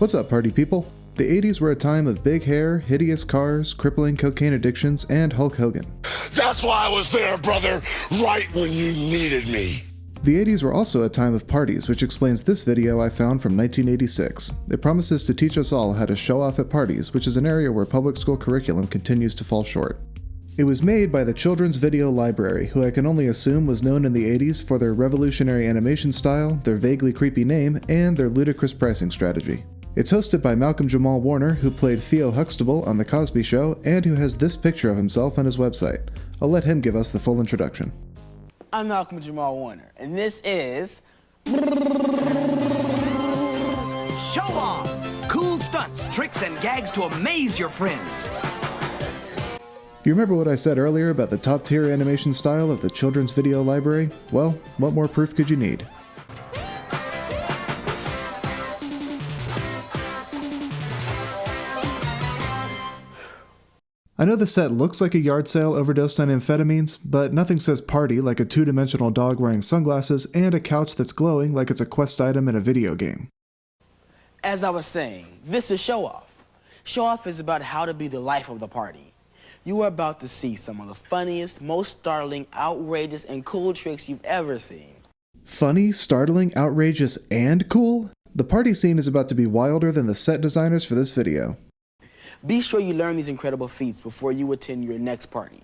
What's up, party people? The 80s were a time of big hair, hideous cars, crippling cocaine addictions, and Hulk Hogan. That's why I was there, brother, right when you needed me. The 80s were also a time of parties, which explains this video I found from 1986. It promises to teach us all how to show off at parties, which is an area where public school curriculum continues to fall short. It was made by the Children's Video Library, who I can only assume was known in the 80s for their revolutionary animation style, their vaguely creepy name, and their ludicrous pricing strategy. It's hosted by Malcolm Jamal Warner, who played Theo Huxtable on The Cosby Show, and who has this picture of himself on his website. I'll let him give us the full introduction. I'm Malcolm Jamal Warner, and this is... Show off! Cool stunts, tricks, and gags to amaze your friends. You remember what I said earlier about the top-tier animation style of the Children's Video Library? Well, what more proof could you need? I know the set looks like a yard sale overdosed on amphetamines, but nothing says party like a two-dimensional dog wearing sunglasses and a couch that's glowing like it's a quest item in a video game. As I was saying, this is Show Off. Show Off is about how to be the life of the party. You are about to see some of the funniest, most startling, outrageous, and cool tricks you've ever seen. Funny, startling, outrageous, and cool? The party scene is about to be wilder than the set designers for this video. Be sure you learn these incredible feats before you attend your next party.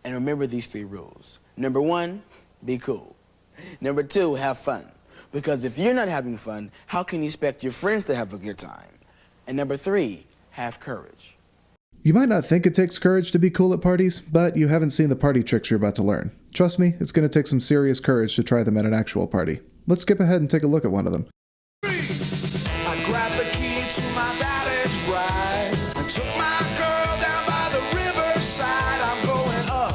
And remember these 3 rules. Number 1, be cool. Number 2, have fun. Because if you're not having fun, how can you expect your friends to have a good time? And number 3, have courage. You might not think it takes courage to be cool at parties, but you haven't seen the party tricks you're about to learn. Trust me, it's going to take some serious courage to try them at an actual party. Let's skip ahead and take a look at one of them. I grabbed the key to my daddy's ride. I took my girl down by the riverside. I'm going up.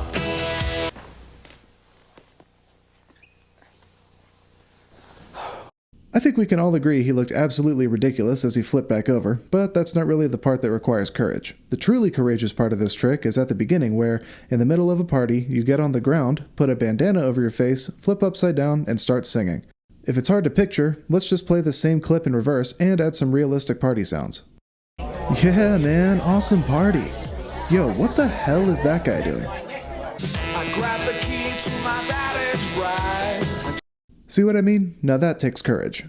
I think we can all agree he looked absolutely ridiculous as he flipped back over, but that's not really the part that requires courage. The truly courageous part of this trick is at the beginning where, in the middle of a party, you get on the ground, put a bandana over your face, flip upside down, and start singing. If it's hard to picture, let's just play the same clip in reverse and add some realistic party sounds. Yeah, man, awesome party. Yo, what the hell is that guy doing? I grabbed the key to my daddy's ride. See what I mean? Now that takes courage.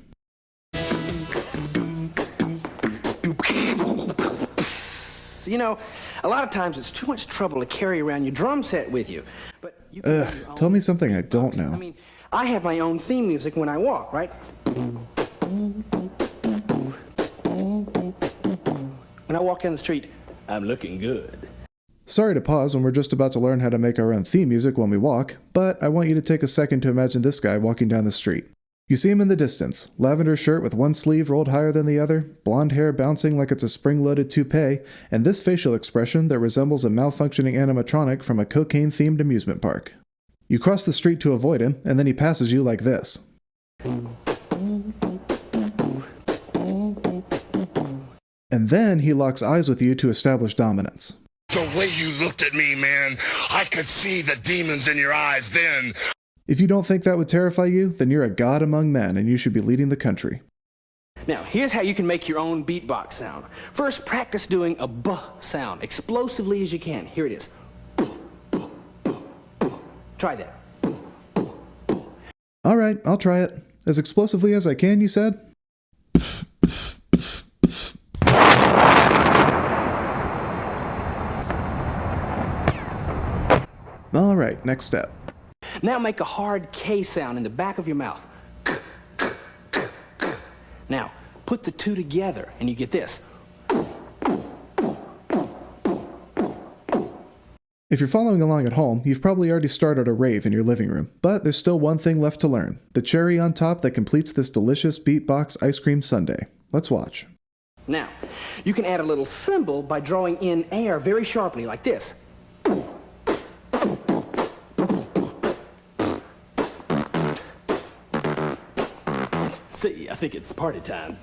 You know, a lot of times it's too much trouble to carry around your drum set with you. But you can Tell me something I don't know. I mean, I have my own theme music when I walk, right? When I walk down the street, I'm looking good. Sorry to pause when we're just about to learn how to make our own theme music when we walk, but I want you to take a second to imagine this guy walking down the street. You see him in the distance, lavender shirt with one sleeve rolled higher than the other, blonde hair bouncing like it's a spring-loaded toupee, and this facial expression that resembles a malfunctioning animatronic from a cocaine-themed amusement park. You cross the street to avoid him, and then he passes you like this. And then he locks eyes with you to establish dominance. The way you looked at me, man, I could see the demons in your eyes then. If you don't think that would terrify you, then you're a god among men and you should be leading the country. Now, here's how you can make your own beatbox sound. First, practice doing a buh sound, explosively as you can. Here it is. Try that. All right, I'll try it. As explosively as I can, you said? All right, next step. Now make a hard K sound in the back of your mouth. Now, put the 2 together and you get this. If you're following along at home, you've probably already started a rave in your living room, but there's still one thing left to learn, the cherry on top that completes this delicious beatbox ice cream sundae. Let's watch. Now, you can add a little symbol by drawing in air very sharply like this. See, I think it's party time.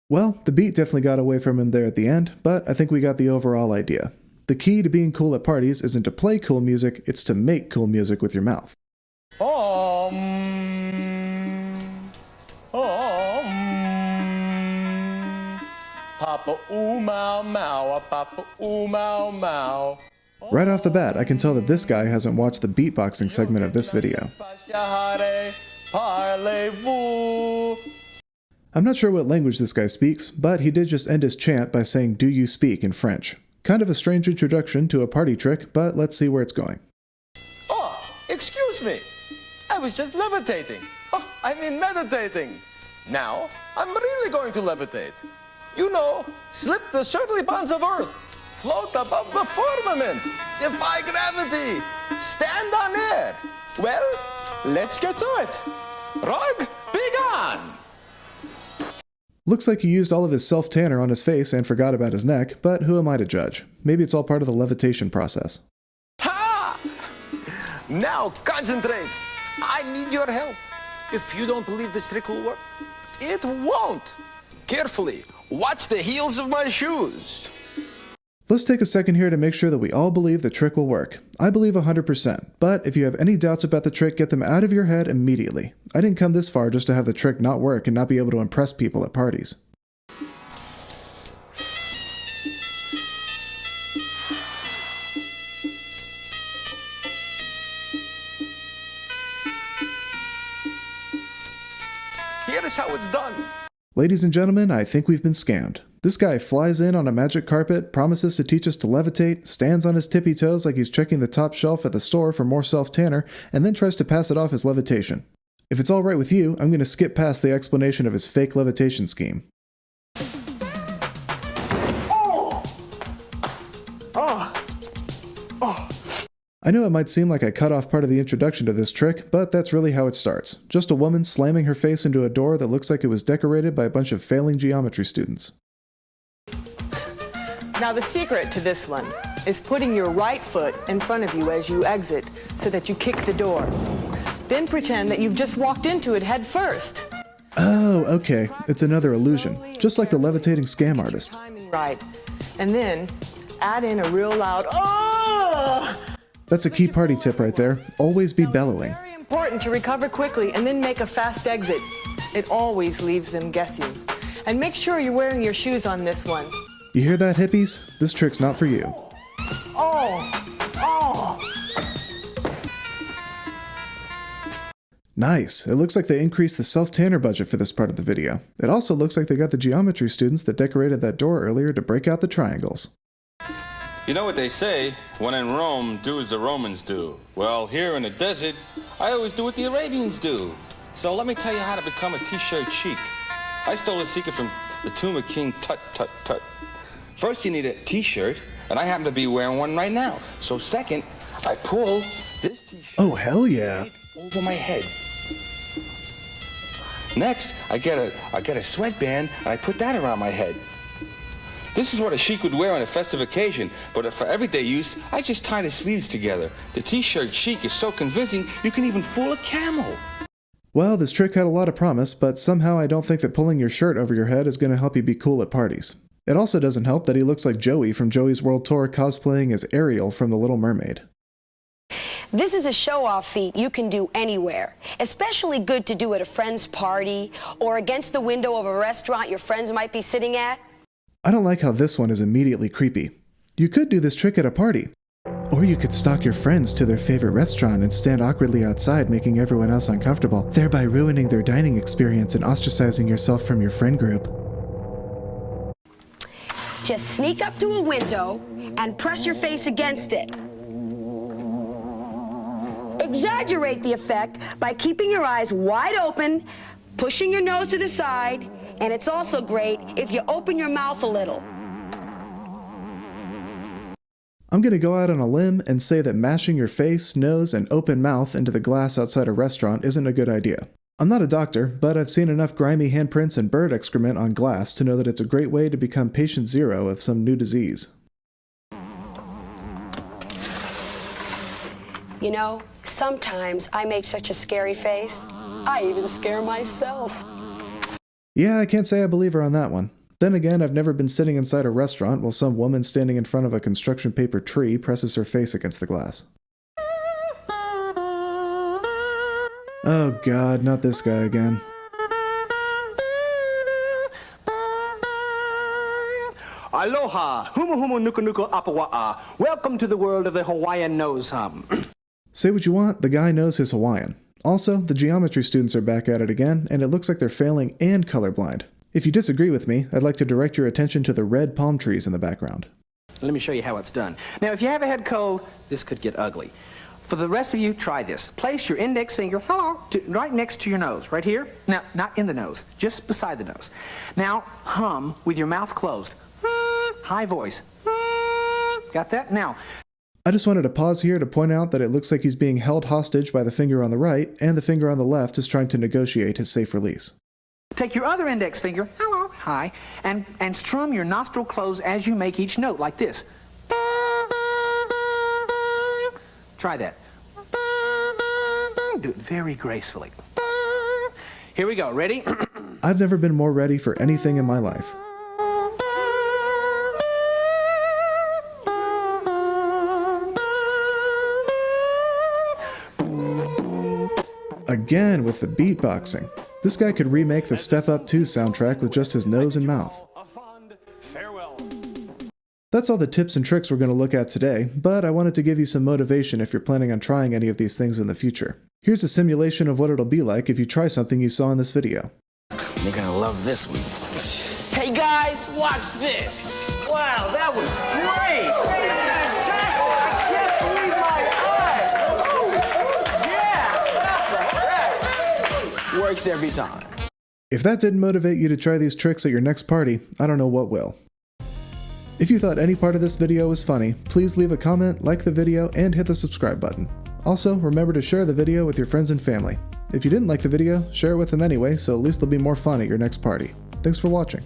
Well, the beat definitely got away from him there at the end, but I think we got the overall idea. The key to being cool at parties isn't to play cool music, it's to make cool music with your mouth. Oh, Papa ooh mau mau, Papa ooh mau mau. Right off the bat, I can tell that this guy hasn't watched the beatboxing segment of this video. I'm not sure what language this guy speaks, but he did just end his chant by saying "Do you speak?" in French. Kind of a strange introduction to a party trick, but let's see where it's going. Oh, excuse me. I was just levitating. Oh, I mean meditating. Now, I'm really going to levitate. You know, slip the surly bonds of earth, float above the firmament, defy gravity, stand on air. Well, let's get to it. Rug, be gone. Looks like he used all of his self-tanner on his face and forgot about his neck, but who am I to judge? Maybe it's all part of the levitation process. Ha! Now concentrate. I need your help. If you don't believe this trick will work, it won't. Carefully, watch the heels of my shoes. Let's take a second here to make sure that we all believe the trick will work. I believe 100%, but if you have any doubts about the trick, get them out of your head immediately. I didn't come this far just to have the trick not work and not be able to impress people at parties. Here is how it's done. Ladies and gentlemen, I think we've been scammed. This guy flies in on a magic carpet, promises to teach us to levitate, stands on his tippy toes like he's checking the top shelf at the store for more self-tanner, and then tries to pass it off as levitation. If it's alright with you, I'm going to skip past the explanation of his fake levitation scheme. I know it might seem like I cut off part of the introduction to this trick, but that's really how it starts. Just a woman slamming her face into a door that looks like it was decorated by a bunch of failing geometry students. Now the secret to this one is putting your right foot in front of you as you exit so that you kick the door. Then pretend that you've just walked into it head first. Oh, okay. It's another illusion, just like the levitating scam artist. Timing right. And then add in a real loud "oh!" That's a key party tip right there. Always be bellowing. Very important to recover quickly and then make a fast exit. It always leaves them guessing. And make sure you're wearing your shoes on this one. You hear that, hippies? This trick's not for you. Oh! Nice. It looks like they increased the self-tanner budget for this part of the video. It also looks like they got the geometry students that decorated that door earlier to break out the triangles. You know what they say, when in Rome, do as the Romans do. Well, here in the desert, I always do what the Arabians do. So let me tell you how to become a t-shirt chic. I stole a secret from the tomb of King Tut Tut Tut. First, you need a t-shirt, and I happen to be wearing one right now. So second, I pull this t-shirt Oh, hell yeah. over my head. Next, I get a sweatband, and I put that around my head. This is what a chic would wear on a festive occasion, but for everyday use, I just tie the sleeves together. The t-shirt chic is so convincing, you can even fool a camel. Well, this trick had a lot of promise, but somehow I don't think that pulling your shirt over your head is going to help you be cool at parties. It also doesn't help that he looks like Joey from Joey's World Tour cosplaying as Ariel from The Little Mermaid. This is a show-off feat you can do anywhere. Especially good to do at a friend's party or against the window of a restaurant your friends might be sitting at. I don't like how this one is immediately creepy. You could do this trick at a party. Or you could stalk your friends to their favorite restaurant and stand awkwardly outside, making everyone else uncomfortable, thereby ruining their dining experience and ostracizing yourself from your friend group. Just sneak up to a window and press your face against it. Exaggerate the effect by keeping your eyes wide open, pushing your nose to the side, and it's also great if you open your mouth a little. I'm gonna go out on a limb and say that mashing your face, nose, and open mouth into the glass outside a restaurant isn't a good idea. I'm not a doctor, but I've seen enough grimy handprints and bird excrement on glass to know that it's a great way to become patient zero of some new disease. You know, sometimes I make such a scary face, I even scare myself. Yeah, I can't say I believe her on that one. Then again, I've never been sitting inside a restaurant while some woman standing in front of a construction paper tree presses her face against the glass. Oh god, not this guy again. Aloha, humu humu nuku nuku apawa'a. Welcome to the world of the Hawaiian Nose hum. Say what you want, the guy knows his Hawaiian. Also, the geometry students are back at it again, and it looks like they're failing and colorblind. If you disagree with me, I'd like to direct your attention to the red palm trees in the background. Let me show you how it's done. Now, if you have a head cold, this could get ugly. For the rest of you, try this. Place your index finger, right next to your nose, right here. Now, not in the nose, just beside the nose. Now, hum with your mouth closed. High voice. Got that? Now, I just wanted to pause here to point out that it looks like he's being held hostage by the finger on the right, and the finger on the left is trying to negotiate his safe release. take your other index finger, high, and strum your nostril close as you make each note, like this. Try that. Do it very gracefully. Here we go. Ready? I've never been more ready for anything in my life. Again with the beatboxing. This guy could remake the Step Up 2 soundtrack with just his nose and mouth. That's all the tips and tricks we're going to look at today, but I wanted to give you some motivation if you're planning on trying any of these things in the future. Here's a simulation of what it'll be like if you try something you saw in this video. You're gonna love this one. Hey guys, watch this. Wow, that was great. Works every time. If that didn't motivate you to try these tricks at your next party, I don't know what will. If you thought any part of this video was funny, please leave a comment, like the video, and hit the subscribe button. Also, remember to share the video with your friends and family. If you didn't like the video, share it with them anyway, so at least there'll be more fun at your next party. Thanks for watching.